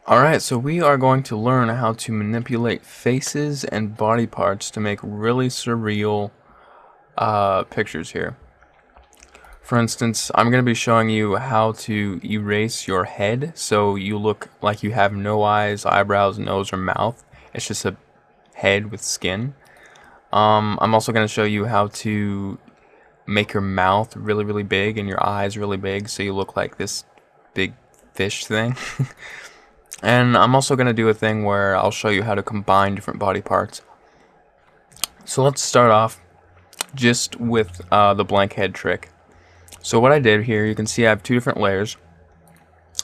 Alright, so we are going to learn how to manipulate faces and body parts to make really surreal pictures here. For instance, I'm going to be showing you how to erase your head so you look like you have no eyes, eyebrows, nose, or mouth. It's just a head with skin. I'm also going to show you how to make your mouth really, really big and your eyes really big so you look like this big fish thing. And I'm also going to do a thing where I'll show you how to combine different body parts. So let's start off just with the blank head trick. So what I did here, you can see I have two different layers.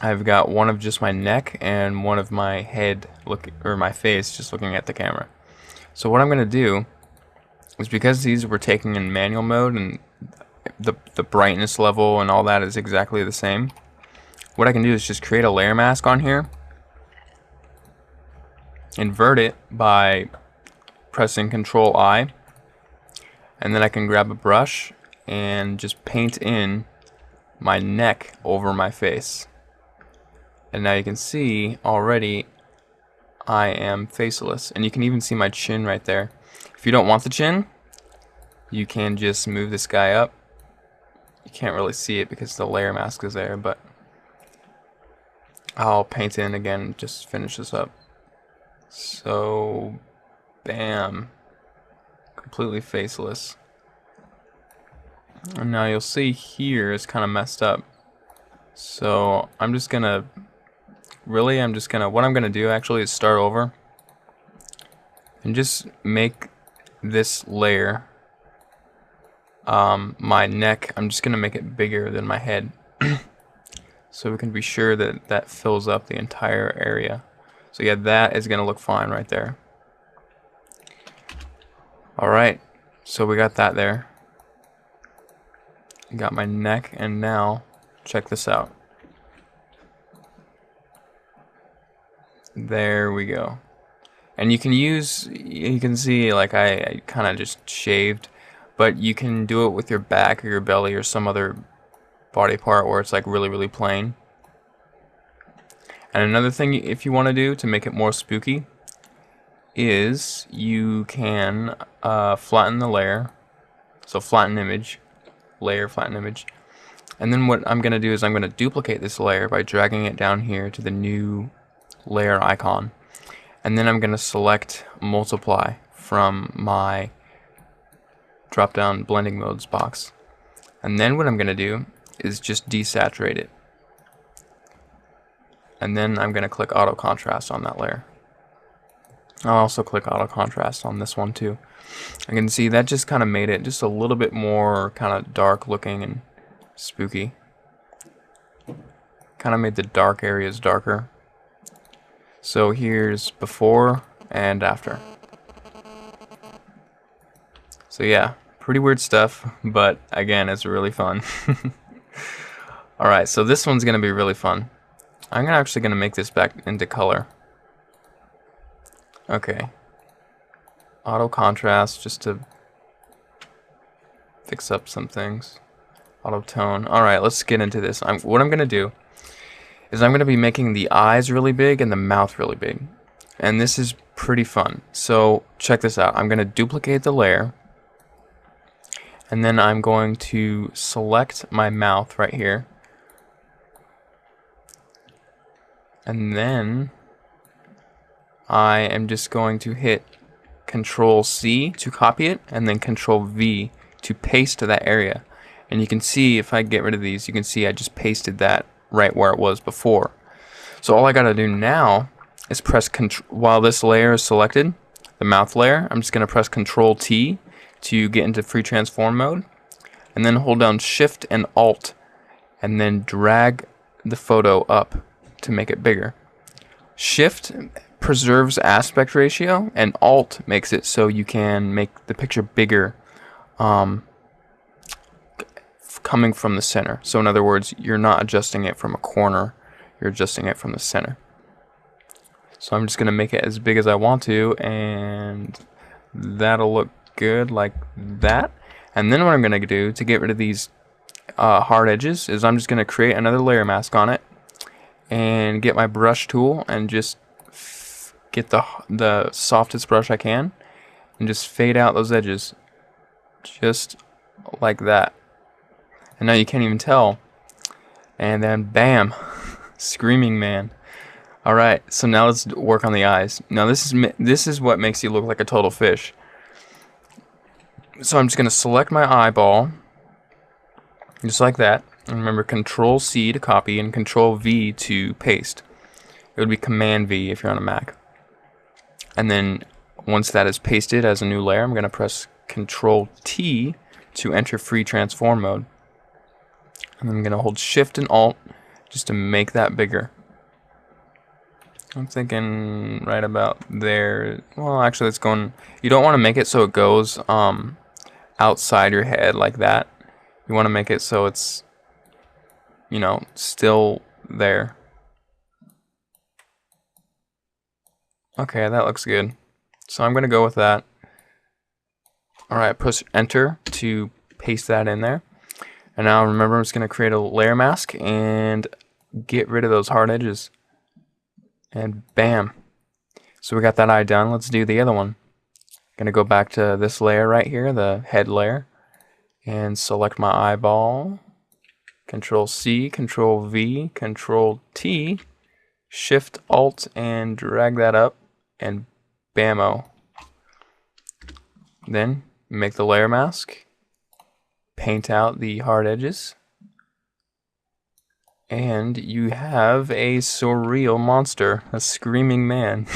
I've got one of just my neck and one of my head, or my face, just looking at the camera. So what I'm going to do is, because these were taken in manual mode and the brightness level and all that is exactly the same, what I can do is just create a layer mask on here, invert it by pressing Control I, and then I can grab a brush and just paint in my neck over my face. And now you can see already I am faceless, and you can even see my chin right there. If you don't want the chin, you can just move this guy up. You can't really see it because the layer mask is there, but I'll paint in again and just finish this up. So, bam, completely faceless. And now you'll see here it's kind of messed up. So what I'm gonna do actually is start over and just make this layer, my neck, I'm just gonna make it bigger than my head. So we can be sure that that fills up the entire area. So yeah, that is gonna look fine right there. Alright, so we got that there. Got my neck, and now check this out. There we go. And you can see like I kind of just shaved, but you can do it with your back or your belly or some other body part where it's like really, really plain. And another thing, if you want to do to make it more spooky, is you can flatten the layer. So flatten image, layer, flatten image. And then what I'm going to do is I'm going to duplicate this layer by dragging it down here to the new layer icon. And then I'm going to select multiply from my drop down blending modes box. And then what I'm going to do is just desaturate it. And then I'm going to click auto contrast on that layer. I'll also click auto contrast on this one too. I can see that just kind of made it just a little bit more kind of dark looking and spooky. Kind of made the dark areas darker. So here's before and after. So yeah, pretty weird stuff, but again, it's really fun. Alright, so this one's going to be really fun. I'm actually going to make this back into color. Okay. Auto contrast just to fix up some things. Auto tone. Alright, let's get into this. What I'm going to do is I'm going to be making the eyes really big and the mouth really big. And this is pretty fun. So check this out. I'm going to duplicate the layer. And then I'm going to select my mouth right here. And then I am just going to hit Control C to copy it, and then Control V to paste to that area. And you can see, if I get rid of these, you can see I just pasted that right where it was before. So all I gotta do now is press while this layer is selected, the mouth layer, I'm just gonna press Control T to get into free transform mode, and then hold down Shift and Alt, and then drag the photo up to make it bigger. Shift preserves aspect ratio, and Alt makes it so you can make the picture bigger coming from the center. So in other words, you're not adjusting it from a corner, you're adjusting it from the center. So I'm just going to make it as big as I want to, and that'll look good like that. And then what I'm going to do to get rid of these hard edges is I'm just going to create another layer mask on it, and get my brush tool and just get the softest brush I can and just fade out those edges just like that. And now you can't even tell. And then bam, Screaming Man. Alright, so now let's work on the eyes. Now this is what makes you look like a total fish. So I'm just going to select my eyeball, just like that. And remember, Control C to copy and Control V to paste. It would be Command V if you're on a Mac. And then once that is pasted as a new layer, I'm going to press Control T to enter free transform mode. And I'm going to hold Shift and Alt just to make that bigger. I'm thinking right about there. Well, actually, it's going. You don't want to make it so it goes outside your head like that. You want to make it so it's, you know, still there. Okay, that looks good. So I'm going to go with that. Alright, push enter to paste that in there. And now remember, I'm just going to create a layer mask and get rid of those hard edges. And bam. So we got that eye done. Let's do the other one. Going to go back to this layer right here, the head layer, and select my eyeball. Control C, Control V, Control T, Shift Alt, and drag that up, and bammo. Then make the layer mask, paint out the hard edges, and you have a surreal monster, a Screaming Man.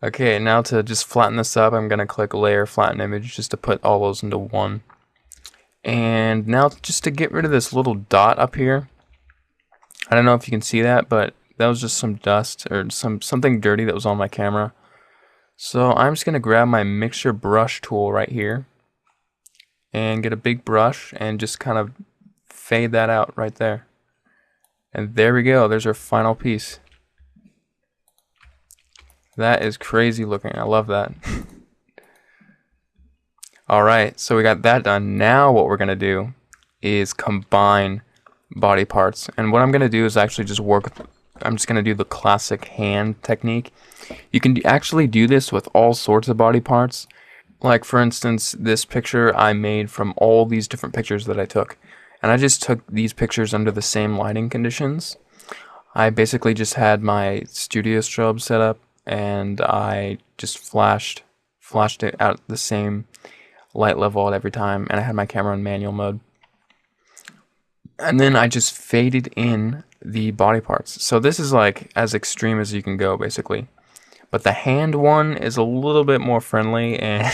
Okay, now to just flatten this up, I'm going to click Layer, Flatten Image, just to put all those into one. And now just to get rid of this little dot up here, I don't know if you can see that, but that was just some dust or something dirty that was on my camera. So I'm just going to grab my mixture brush tool right here and get a big brush and just kind of fade that out right there. And there we go, there's our final piece. That is crazy looking. I love that. Alright, so we got that done. Now what we're going to do is combine body parts. And what I'm going to do is actually just I'm just going to do the classic hand technique. You can actually do this with all sorts of body parts. Like for instance, this picture I made from all these different pictures that I took. And I just took these pictures under the same lighting conditions. I basically just had my studio strobe set up, and I just flashed it at the same light level at every time, and I had my camera in manual mode. And then I just faded in the body parts. So this is like as extreme as you can go, basically. But the hand one is a little bit more friendly and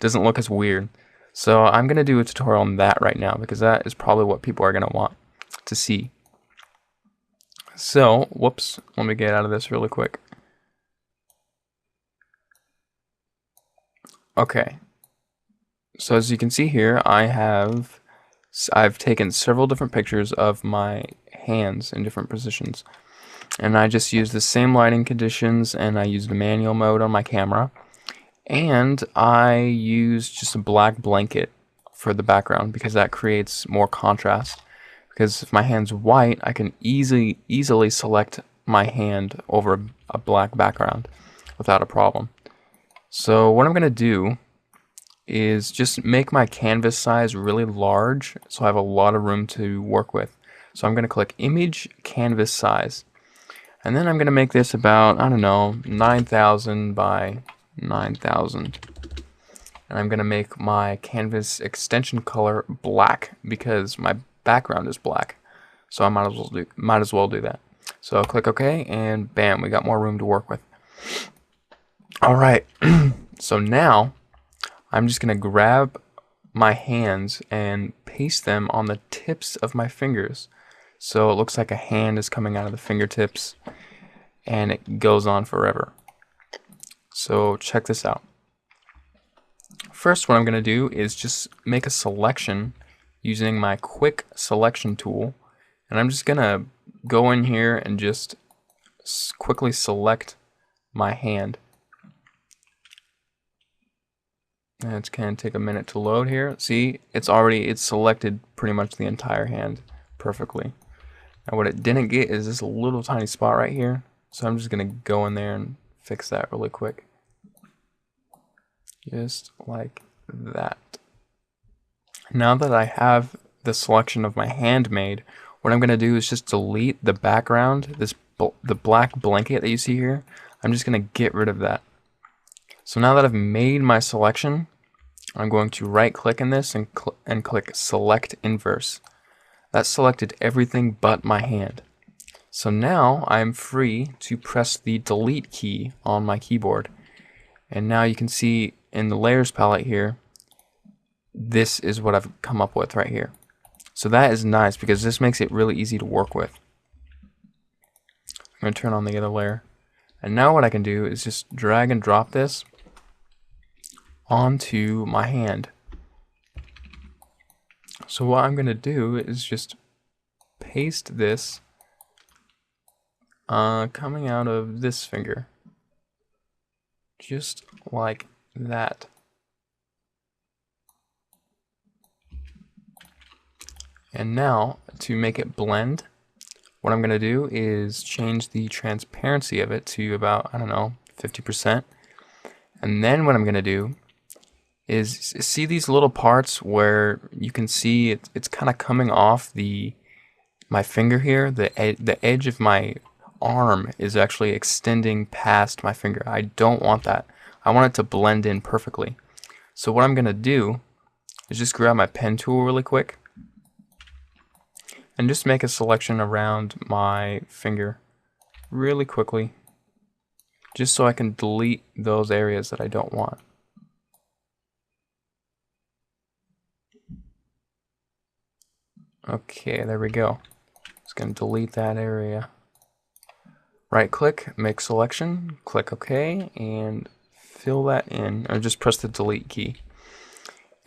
doesn't look as weird. So I'm going to do a tutorial on that right now, because that is probably what people are going to want to see. So, whoops, let me get out of this really quick. Okay, so as you can see here, I've taken several different pictures of my hands in different positions, and I just used the same lighting conditions, and I used the manual mode on my camera, and I used just a black blanket for the background because that creates more contrast. Because if my hand's white, I can easily select my hand over a black background without a problem. So what I'm going to do is just make my canvas size really large so I have a lot of room to work with. So I'm going to click Image Canvas Size. And then I'm going to make this about, I don't know, 9,000 by 9,000. And I'm going to make my canvas extension color black because my background is black. So I might as well do that. So I'll click OK, and bam, we got more room to work with. Alright, so now I'm just going to grab my hands and paste them on the tips of my fingers. So it looks like a hand is coming out of the fingertips, and it goes on forever. So check this out. First, what I'm going to do is just make a selection using my quick selection tool. And I'm just going to go in here and just quickly select my hand. And it's going to take a minute to load here. See, it's selected pretty much the entire hand perfectly. Now what it didn't get is this little tiny spot right here. So I'm just going to go in there and fix that really quick. Just like that. Now that I have the selection of my hand made, what I'm going to do is just delete the background, the black blanket that you see here. I'm just going to get rid of that. So now that I've made my selection, I'm going to right click in this and click select inverse. That selected everything but my hand. So now I'm free to press the delete key on my keyboard. And now you can see in the layers palette here, this is what I've come up with right here. So that is nice because this makes it really easy to work with. I'm going to turn on the other layer. And now what I can do is just drag and drop this onto my hand. So what I'm going to do is just paste this coming out of this finger. Just like that. And now, to make it blend, what I'm going to do is change the transparency of it to about, I don't know, 50%. And then what I'm going to do is see these little parts where you can see it's kind of coming off my finger here. The edge of my arm is actually extending past my finger. I don't want that. I want it to blend in perfectly. So what I'm going to do is just grab my pen tool really quick and just make a selection around my finger really quickly, just so I can delete those areas that I don't want. Okay, there we go. Just going to delete that area. Right click, make selection, click OK, and fill that in, or just press the delete key.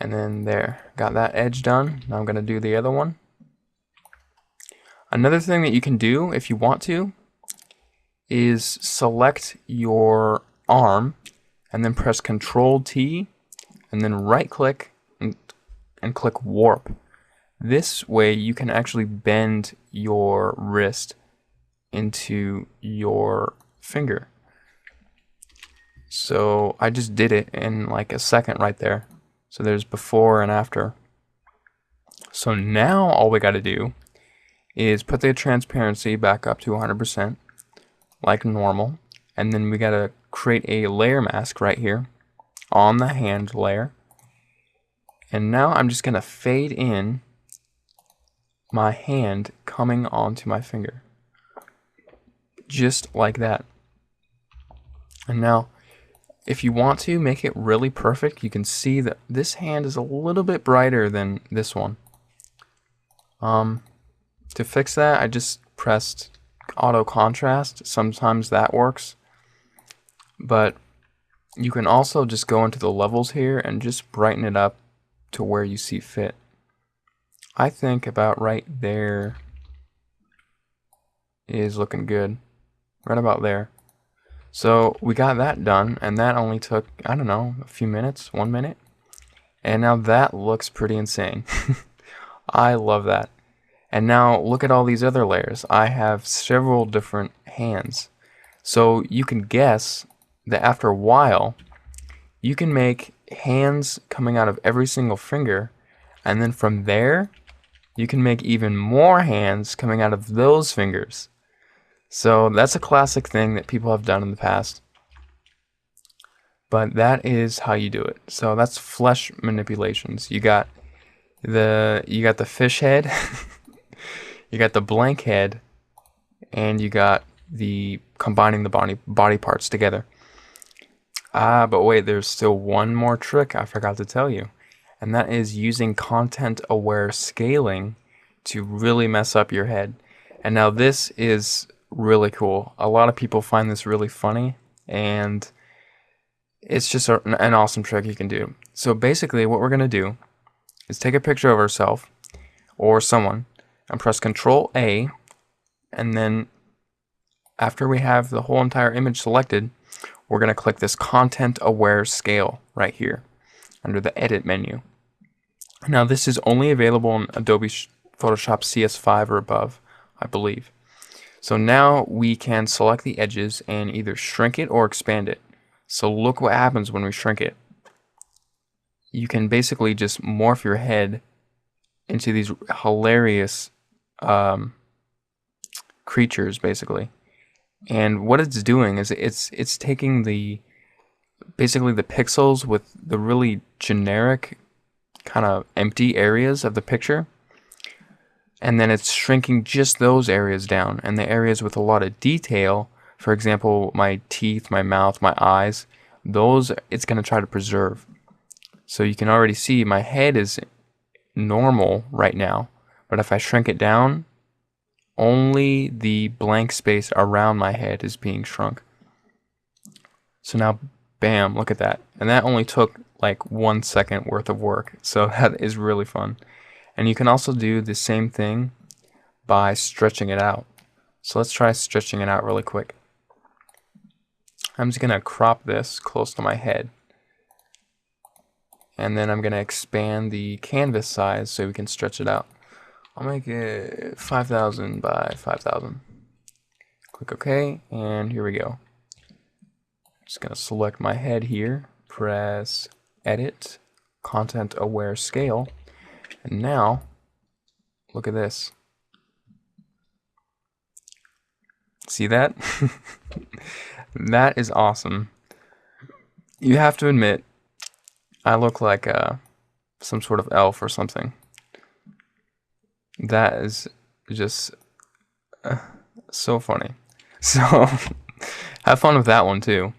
And then there, got that edge done. Now I'm going to do the other one. Another thing that you can do if you want to is select your arm and then press Control T and then right click and click warp. This way you can actually bend your wrist into your finger. So I just did it in like a second right there. So there's before and after. So now all we got to do is put the transparency back up to 100% like normal, and then we got to create a layer mask right here on the hand layer. And now I'm just going to fade in my hand coming onto my finger. Just like that. And now if you want to make it really perfect, you can see that this hand is a little bit brighter than this one. To fix that, I just pressed auto contrast. Sometimes that works. But you can also just go into the levels here and just brighten it up to where you see fit. I think about right there is looking good. Right about there. So we got that done, and that only took, I don't know, a few minutes, 1 minute. And now that looks pretty insane. I love that. And now look at all these other layers. I have several different hands. So you can guess that after a while, you can make hands coming out of every single finger, and then from there, you can make even more hands coming out of those fingers. So that's a classic thing that people have done in the past. But that is how you do it. So that's flesh manipulations. You got the fish head, you got the blank head, and you got the combining the body parts together. But wait, there's still one more trick I forgot to tell you, and that is using content-aware scaling to really mess up your head. And now this is really cool. A lot of people find this really funny, and it's just an awesome trick you can do. So basically what we're going to do is take a picture of ourselves or someone and press Control A, and then after we have the whole entire image selected, we're going to click this content aware scale right here under the edit menu. Now this is only available in Adobe Photoshop CS5 or above. I believe. So now we can select the edges and either shrink it or expand it. So look what happens when we shrink it. You can basically just morph your head into these hilarious creatures, basically. And what it's doing is it's taking basically the pixels with the really generic kind of empty areas of the picture, and then it's shrinking just those areas down, and the areas with a lot of detail, for example my teeth, my mouth, my eyes, those it's going to try to preserve. So you can already see my head is normal right now, but if I shrink it down, only the blank space around my head is being shrunk. So now, bam, look at that. And that only took like 1 second worth of work. So that is really fun. And you can also do the same thing by stretching it out. So let's try stretching it out really quick. I'm just going to crop this close to my head. And then I'm going to expand the canvas size so we can stretch it out. I'll make it 5,000 by 5,000. Click OK, and here we go. Just going to select my head here, press Edit, Content Aware Scale, and now, look at this. See that? That is awesome. You have to admit, I look like some sort of elf or something. That is just so funny. So have fun with that one too.